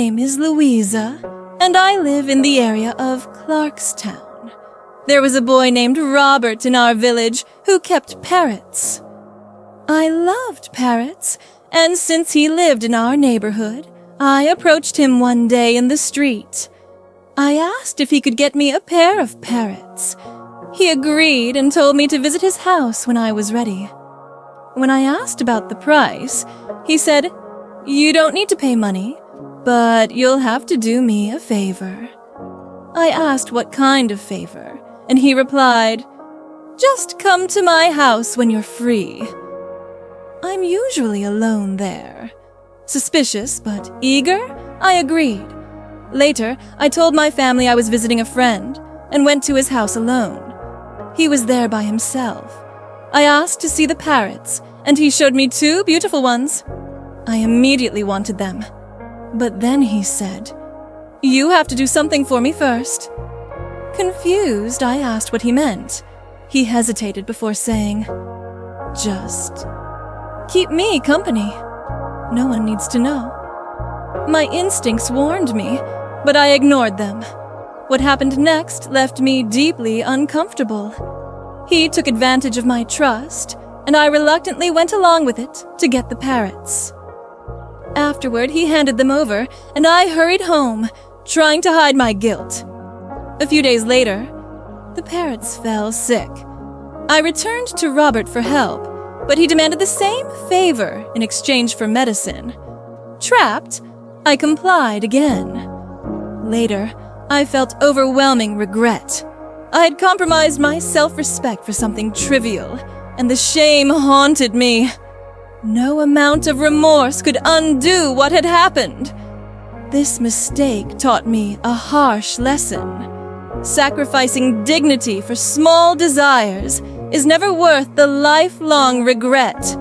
name is Louisa, and I live in the area of Clarkstown. There was a boy named Robert in our village who kept parrots. I loved parrots, and since he lived in our neighborhood, I approached him one day in the street. I asked if he could get me a pair of parrots. He agreed and told me to visit his house when I was ready. When I asked about the price, he said, "You don't need to pay money, but you'll have to do me a favor." I asked what kind of favor, and he replied, "Just come to my house when you're free." I'm usually alone there. Suspicious but eager, I agreed. Later, I told my family I was visiting a friend and went to his house alone. He was there by himself. I asked to see the parrots, and he showed me 2 beautiful ones. I immediately wanted them. But then he said, "You have to do something for me first." Confused, I asked what he meant. He hesitated before saying, "Just keep me company. No one needs to know." My instincts warned me, but I ignored them. What happened next left me deeply uncomfortable. He took advantage of my trust, and I reluctantly went along with it to get the parrots. Afterward, he handed them over, and I hurried home, trying to hide my guilt. A few days later, the parrots fell sick. I returned to Robert for help, but he demanded the same favor in exchange for medicine. Trapped, I complied again. Later, I felt overwhelming regret. I had compromised my self-respect for something trivial, and the shame haunted me. No amount of remorse could undo what had happened. This mistake taught me a harsh lesson. Sacrificing dignity for small desires is never worth the lifelong regret